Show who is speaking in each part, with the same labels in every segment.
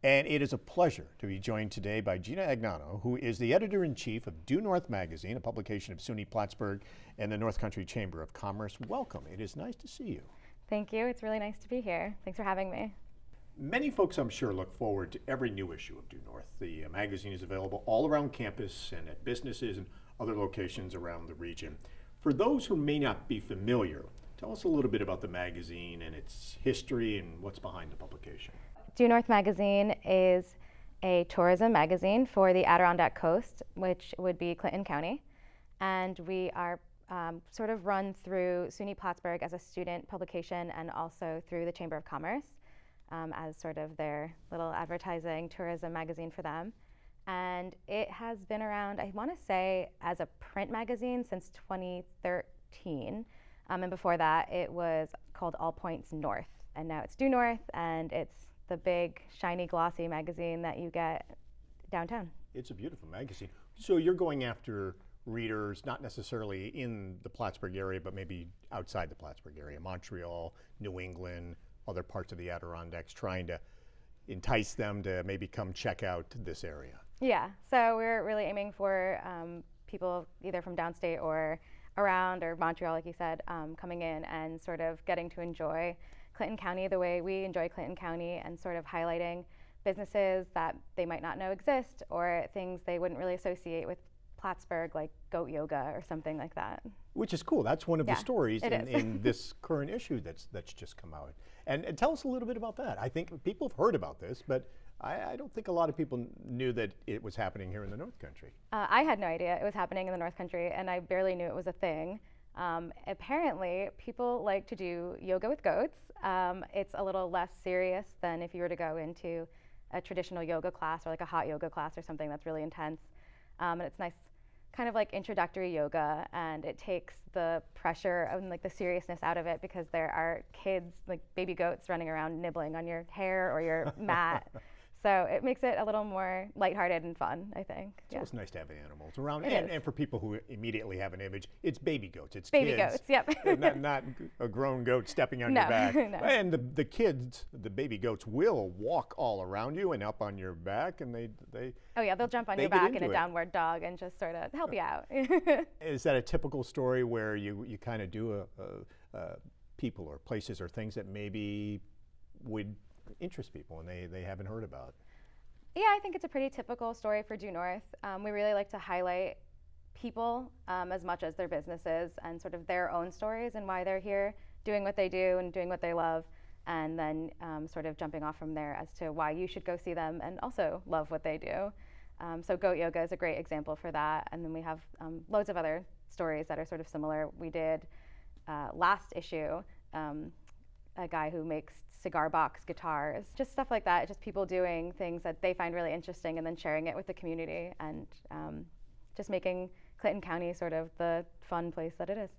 Speaker 1: And it is a pleasure to be joined today by Gina Agnano, who is the editor-in-chief of DoNorth magazine, a publication of SUNY Plattsburgh and the North Country Chamber of Commerce. Welcome. It is nice to see you.
Speaker 2: Thank you. It's really nice to be here. Thanks for having me.
Speaker 1: Many folks, I'm sure, look forward to every new issue of DoNorth. The magazine is available all around campus and at businesses and other locations around the region. For those who may not be familiar, tell us a little bit about the magazine and its history and what's behind the publication.
Speaker 2: DoNorth magazine is a tourism magazine for the Adirondack Coast, which would be Clinton County. And we are sort of run through SUNY Plattsburgh as a student publication and also through the Chamber of Commerce as sort of their little advertising tourism magazine for them. And it has been around, I want to say, as a print magazine since 2013. And before that, it was called All Points North. And now it's DoNorth, and it's the big, shiny, glossy magazine that you get downtown.
Speaker 1: It's a beautiful magazine. So you're going after readers, not necessarily in the Plattsburgh area, but maybe outside the Plattsburgh area, Montreal, New England, other parts of the Adirondacks, trying to entice them to maybe come check out this area.
Speaker 2: Yeah, so we're really aiming for people either from downstate or around, or Montreal, like you said, coming in and sort of getting to enjoy Clinton County the way we enjoy Clinton County, and sort of highlighting businesses that they might not know exist or things they wouldn't really associate with Plattsburgh, like goat yoga or something like that.
Speaker 1: Which is cool. That's one of the stories in this current issue that's just come out. And tell us a little bit about that. I think people have heard about this, but I don't think a lot of people knew that it was happening here in the North Country.
Speaker 2: I had no idea it was happening in the North Country, and I barely knew it was a thing. Apparently, people like to do yoga with goats. It's a little less serious than if you were to go into a traditional yoga class or like a hot yoga class or something that's really intense. And it's nice, kind of like introductory yoga, and it takes the pressure and like the seriousness out of it because there are kids, like baby goats, running around nibbling on your hair or your mat. So it makes it a little more lighthearted and fun, I think.
Speaker 1: So it's nice to have animals around. And for people who immediately have an image, it's baby goats. It's
Speaker 2: baby
Speaker 1: kids.
Speaker 2: Goats, yep.
Speaker 1: not a grown goat stepping on your back.
Speaker 2: No.
Speaker 1: And the kids, the baby goats, will walk all around you and up on your back, and they
Speaker 2: oh yeah, they'll jump on your back in a downward dog and just sort of help you out.
Speaker 1: Is that a typical story where you kind of do people or places or things that maybe would interest people and they haven't heard about?
Speaker 2: Yeah, I think it's a pretty typical story for DoNorth. We really like to highlight people as much as their businesses and sort of their own stories and why they're here doing what they do and doing what they love, and then sort of jumping off from there as to why you should go see them and also love what they do. So goat yoga is a great example for that, and then we have loads of other stories that are sort of similar. We did last issue a guy who makes cigar box guitars, just stuff like that, just people doing things that they find really interesting and then sharing it with the community, and just making Clinton County sort of the fun place that it is.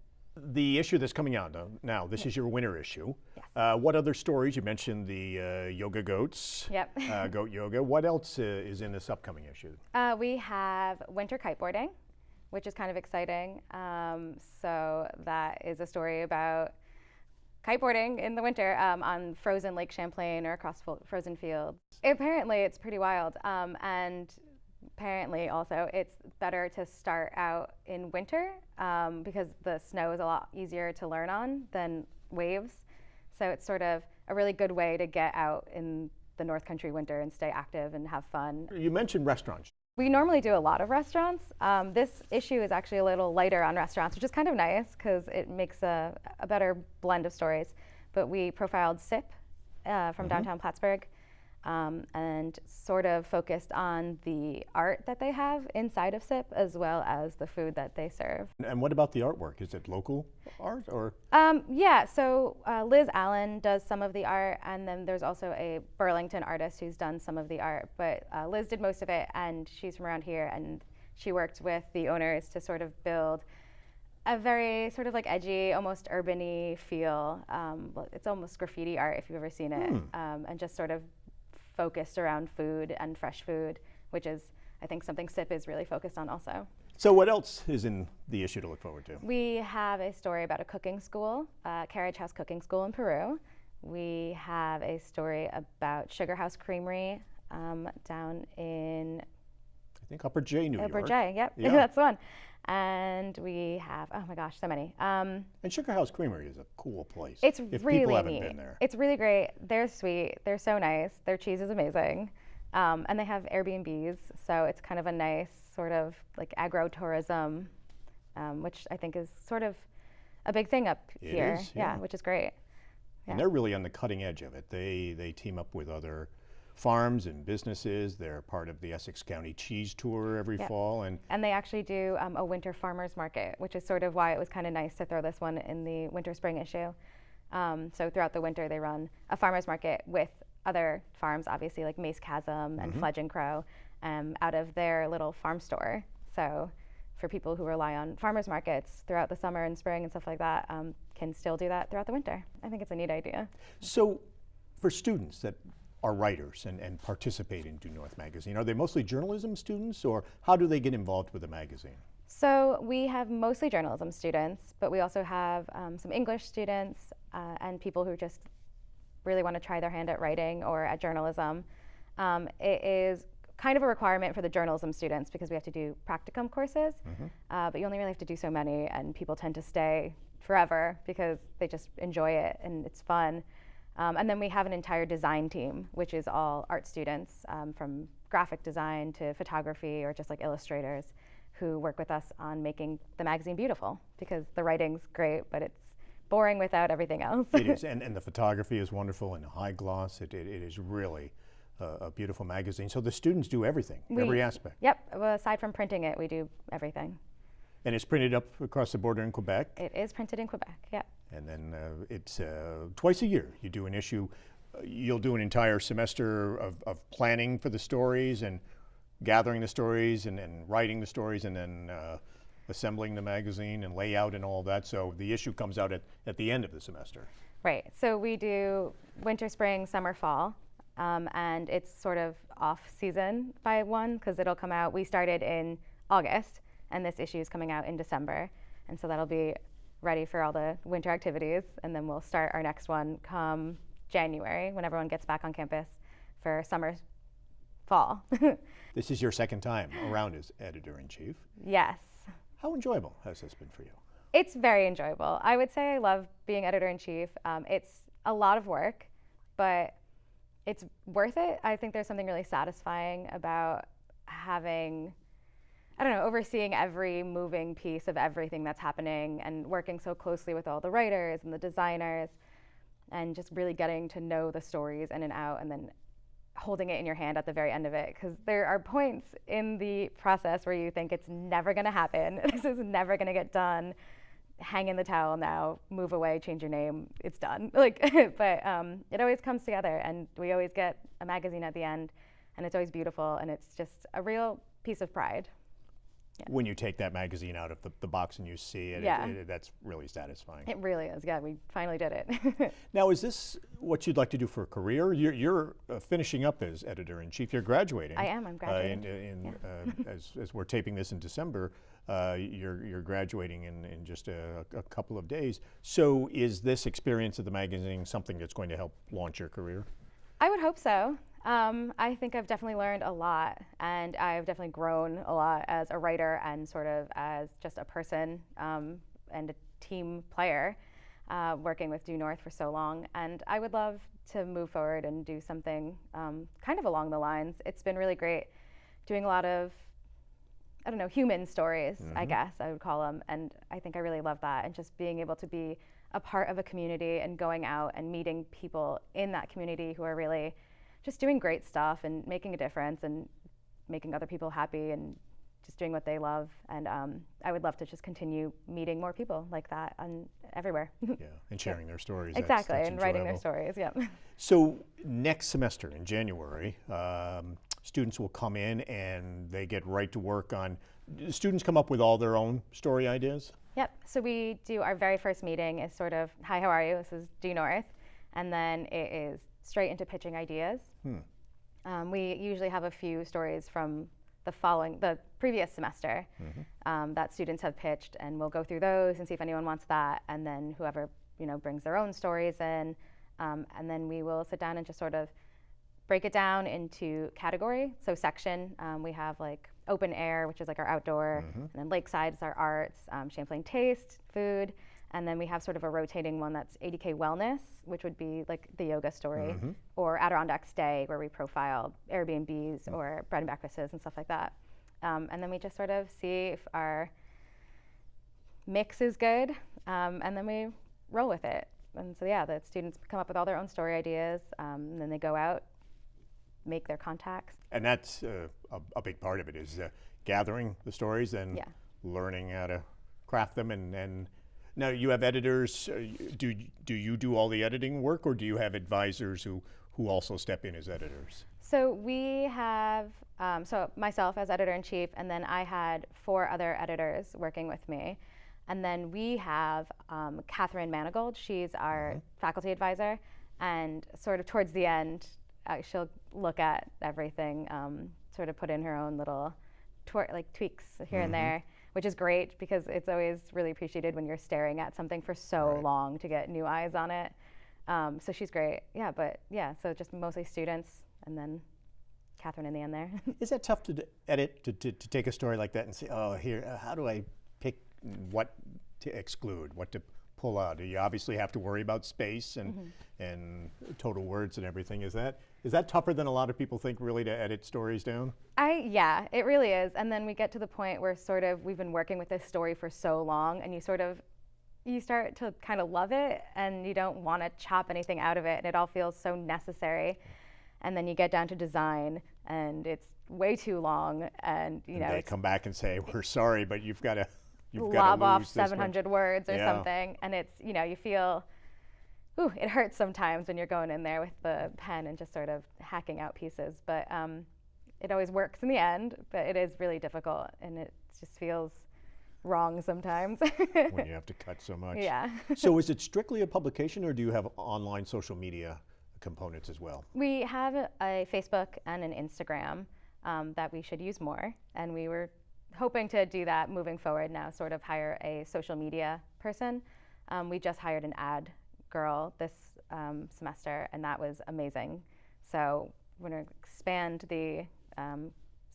Speaker 1: The issue that's coming out now, this is your winter issue.
Speaker 2: Yes.
Speaker 1: What other stories? You mentioned the yoga goats,
Speaker 2: yep.
Speaker 1: Goat yoga. What else is in this upcoming issue?
Speaker 2: We have winter kiteboarding, which is kind of exciting. So that is a story about kiteboarding in the winter on frozen Lake Champlain or across frozen fields. Apparently it's pretty wild, and apparently also it's better to start out in winter because the snow is a lot easier to learn on than waves. So it's sort of a really good way to get out in the North Country winter and stay active and have fun.
Speaker 1: You mentioned restaurants.
Speaker 2: We normally do a lot of restaurants. This issue is actually a little lighter on restaurants, which is kind of nice because it makes a better blend of stories. But we profiled SIP from downtown Plattsburgh and sort of focused on the art that they have inside of SIP as well as the food that they serve.
Speaker 1: And what about the artwork? Is it local art or?
Speaker 2: Yeah, so Liz Allen does some of the art, and then there's also a Burlington artist who's done some of the art, but Liz did most of it, and she's from around here, and she worked with the owners to sort of build a very sort of like edgy, almost urban-y feel. It's almost graffiti art if you've ever seen it, and just sort of focused around food and fresh food, which is, I think, something SIP is really focused on also.
Speaker 1: So what else is in the issue to look forward to?
Speaker 2: We have a story about a cooking school, Carriage House Cooking School in Peru. We have a story about Sugar House Creamery down in
Speaker 1: I think Upper J, New
Speaker 2: Upper
Speaker 1: York.
Speaker 2: J, yep,
Speaker 1: Yeah.
Speaker 2: that's the one. And we have, oh my gosh, so many.
Speaker 1: And Sugar House Creamery is a cool place.
Speaker 2: It's
Speaker 1: if
Speaker 2: really
Speaker 1: people haven't
Speaker 2: neat.
Speaker 1: been there.
Speaker 2: It's really great. They're sweet. They're so nice. Their cheese is amazing. And they have Airbnbs, so it's kind of a nice sort of like agro-tourism, which I think is sort of a big thing up
Speaker 1: It
Speaker 2: here.
Speaker 1: is, yeah.
Speaker 2: Which is great.
Speaker 1: And they're really on the cutting edge of it. They team up with other farms and businesses. They're part of the Essex County Cheese Tour every fall. And
Speaker 2: they actually do a winter farmers market, which is sort of why it was kind of nice to throw this one in the winter-spring issue. So throughout the winter, they run a farmers market with other farms, obviously like Mace Chasm and Fledge and Crow, out of their little farm store. So for people who rely on farmers markets throughout the summer and spring and stuff like that, can still do that throughout the winter. I think it's a neat idea.
Speaker 1: so for students that are writers and participate in DoNorth magazine, are they mostly journalism students, or how do they get involved with the magazine?
Speaker 2: So we have mostly journalism students, but we also have some English students and people who just really want to try their hand at writing or at journalism. It is kind of a requirement for the journalism students because we have to do practicum courses, but you only really have to do so many, and people tend to stay forever because they just enjoy it and it's fun. And then we have an entire design team, which is all art students from graphic design to photography or just like illustrators who work with us on making the magazine beautiful, because the writing's great, but it's boring without everything else.
Speaker 1: It is, and the photography is wonderful and high gloss. It is really a beautiful magazine. So the students do everything, every aspect.
Speaker 2: Yep, well, aside from printing it, we do everything.
Speaker 1: And it's printed up across the border in Quebec.
Speaker 2: It is printed in Quebec, yep.
Speaker 1: And then it's twice a year. You do an issue. You'll do an entire semester of planning for the stories and gathering the stories and writing the stories and then assembling the magazine and layout and all that. So the issue comes out at the end of the semester.
Speaker 2: Right, so we do winter, spring, summer, fall, and it's sort of off season by one because it'll come out. We started in August, and this issue is coming out in December, and so that'll be ready for all the winter activities, and then we'll start our next one come January when everyone gets back on campus for summer, fall.
Speaker 1: This is your second time around as editor-in-chief.
Speaker 2: Yes.
Speaker 1: How enjoyable has this been for you?
Speaker 2: It's very enjoyable. I would say I love being editor-in-chief. It's a lot of work, but it's worth it. I think there's something really satisfying about having, I don't know, overseeing every moving piece of everything that's happening and working so closely with all the writers and the designers and just really getting to know the stories in and out and then holding it in your hand at the very end of it. Because there are points in the process where you think it's never going to happen. This is never going to get done. Hang in the towel now, move away, change your name, it's done. But it always comes together, and we always get a magazine at the end, and it's always beautiful, and it's just a real piece of pride. Yeah.
Speaker 1: When you take that magazine out of the box and you see it,
Speaker 2: Yeah.
Speaker 1: That's really satisfying.
Speaker 2: It really is. Yeah, we finally did it.
Speaker 1: Now, is this what you'd like to do for a career? You're finishing up as editor-in-chief. You're graduating.
Speaker 2: I am. I'm graduating.
Speaker 1: As we're taping this in December, you're graduating in just a couple of days. So is this experience of the magazine something that's going to help launch your career?
Speaker 2: I would hope so. I think I've definitely learned a lot, and I've definitely grown a lot as a writer and sort of as just a person and a team player, working with DoNorth for so long. And I would love to move forward and do something kind of along the lines. It's been really great doing a lot of, I don't know, human stories, I guess I would call them. And I think I really love that, and just being able to be a part of a community and going out and meeting people in that community who are really just doing great stuff and making a difference and making other people happy and just doing what they love. And I would love to just continue meeting more people like that everywhere.
Speaker 1: Yeah, and sharing their stories.
Speaker 2: Exactly,
Speaker 1: that's
Speaker 2: and writing their
Speaker 1: enjoyable.
Speaker 2: stories, yeah.
Speaker 1: So next semester in January, students will come in and they get right to work on, students come up with all their own story ideas?
Speaker 2: Yep, so we do our very first meeting is sort of, hi, how are you? This is DoNorth. And then it is straight into pitching ideas. We usually have a few stories from the previous semester that students have pitched, and we'll go through those and see if anyone wants that, and then whoever brings their own stories in, and then we will sit down and just sort of break it down into category. So section, we have like open air, which is like our outdoor, and then Lakeside is our arts, Champlain Tastes, food, and then we have sort of a rotating one that's 80K Wellness, which would be like the yoga story, or Adirondack Stay, where we profile Airbnbs or bread and breakfasts and stuff like that. And then we just sort of see if our mix is good, and then we roll with it. And so yeah, the students come up with all their own story ideas, and then they go out, make their contacts.
Speaker 1: And that's a big part of it is gathering the stories and learning how to craft them. And now you have editors. Do you do all the editing work, or do you have advisors who also step in as editors?
Speaker 2: So we have, so myself as editor-in-chief, and then I had 4 other editors working with me. And then we have Catherine Manigold. She's our faculty advisor. And sort of towards the end, she'll look at everything, sort of put in her own little tweaks here and there, which is great because it's always really appreciated when you're staring at something for so long to get new eyes on it. So she's great. Yeah, but yeah, so just mostly students and then Catherine in the end there.
Speaker 1: Is that tough to edit, to take a story like that and say, oh, here, how do I pick what to exclude, what to pull out? You obviously have to worry about space and total words and everything. Is that tougher than a lot of people think, really, to edit stories down?
Speaker 2: Yeah, it really is. And then we get to the point where sort of we've been working with this story for so long, and you start to kind of love it, and you don't want to chop anything out of it, and it all feels so necessary. And then you get down to design, and it's way too long, and
Speaker 1: they come back and say, we're sorry, but you've got to
Speaker 2: lob off 700 words or something, and it's, you feel, it hurts sometimes when you're going in there with the pen and just sort of hacking out pieces, but it always works in the end, but it is really difficult, and it just feels wrong sometimes.
Speaker 1: When you have to cut so much.
Speaker 2: Yeah.
Speaker 1: So is it strictly a publication, or do you have online social media components as well?
Speaker 2: We have a Facebook and an Instagram that we should use more, and we were hoping to do that moving forward now, sort of hire a social media person. We just hired an ad girl this semester, and that was amazing. So we're going to expand the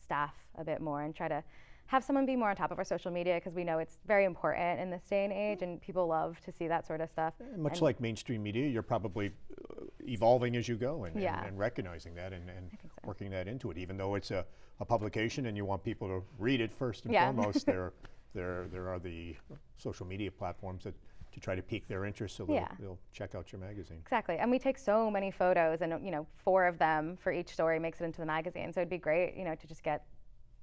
Speaker 2: staff a bit more and try to have someone be more on top of our social media, because we know it's very important in this day and age, and people love to see that sort of stuff.
Speaker 1: Much like mainstream media, you're probably evolving as you go and recognizing that and working that into it, even though it's a publication and you want people to read it first and foremost. There are the social media platforms that to try to pique their interest, so they'll check out your magazine.
Speaker 2: Exactly, and we take so many photos, and 4 of them for each story makes it into the magazine. So it'd be great, to just get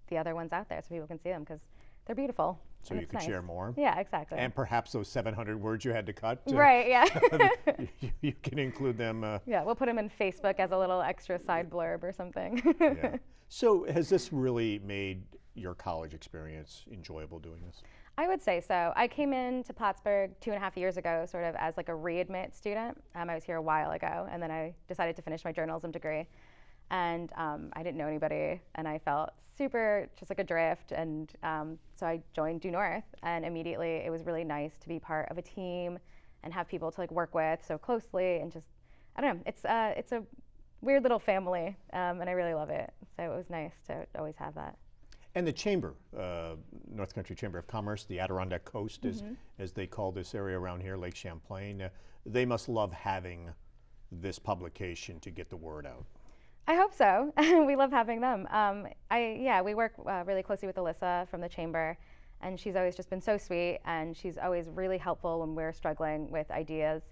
Speaker 2: the other ones out there so people can see them, because they're beautiful.
Speaker 1: So you could share more.
Speaker 2: Yeah, exactly.
Speaker 1: And perhaps those 700 words you had to cut.
Speaker 2: Right, yeah.
Speaker 1: you can include them.
Speaker 2: Yeah, we'll put them in Facebook as a little extra side blurb or something.
Speaker 1: Yeah. So has this really made your college experience enjoyable doing this?
Speaker 2: I would say so. I came into Plattsburgh 2.5 years ago, sort of as like a readmit student. I was here a while ago, and then I decided to finish my journalism degree. And I didn't know anybody, and I felt super just like adrift, and so I joined DoNorth, and immediately it was really nice to be part of a team and have people to like work with so closely, and just, I don't know, it's a weird little family, and I really love it. So it was nice to always have that.
Speaker 1: And the Chamber, North Country Chamber of Commerce, the Adirondack Coast, as they call this area around here, Lake Champlain, they must love having this publication to get the word out.
Speaker 2: I hope so. We love having them. We work really closely with Alyssa from the Chamber, and she's always just been so sweet, and she's always really helpful when we're struggling with ideas.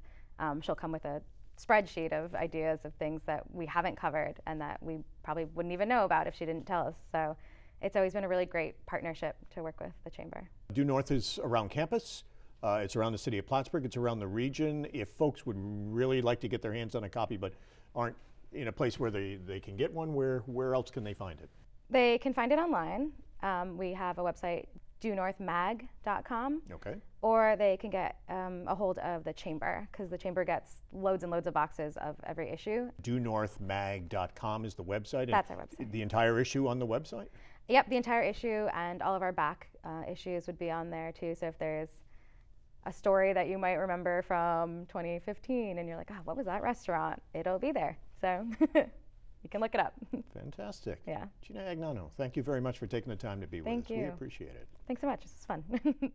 Speaker 2: She'll come with a spreadsheet of ideas of things that we haven't covered and that we probably wouldn't even know about if she didn't tell us. So it's always been a really great partnership to work with the Chamber.
Speaker 1: DoNorth is around campus. It's around the city of Plattsburgh. It's around the region. If folks would really like to get their hands on a copy but aren't in a place where they can get one, where else can they find it?
Speaker 2: They can find it online. We have a website, DoNorthMag.com.
Speaker 1: Okay.
Speaker 2: Or they can get a hold of the Chamber, because the Chamber gets loads and loads of boxes of every issue.
Speaker 1: DoNorthMag.com is the website?
Speaker 2: That's our website.
Speaker 1: The entire issue on the website?
Speaker 2: Yep, the entire issue, and all of our back issues would be on there too. So if there's a story that you might remember from 2015 and you're like, oh, what was that restaurant? It'll be there. So You can look it up.
Speaker 1: Fantastic.
Speaker 2: Yeah.
Speaker 1: Gina Agnano, thank you very much for taking the time to be with
Speaker 2: Thank
Speaker 1: us. We
Speaker 2: you.
Speaker 1: appreciate it.
Speaker 2: Thanks so much. This is fun.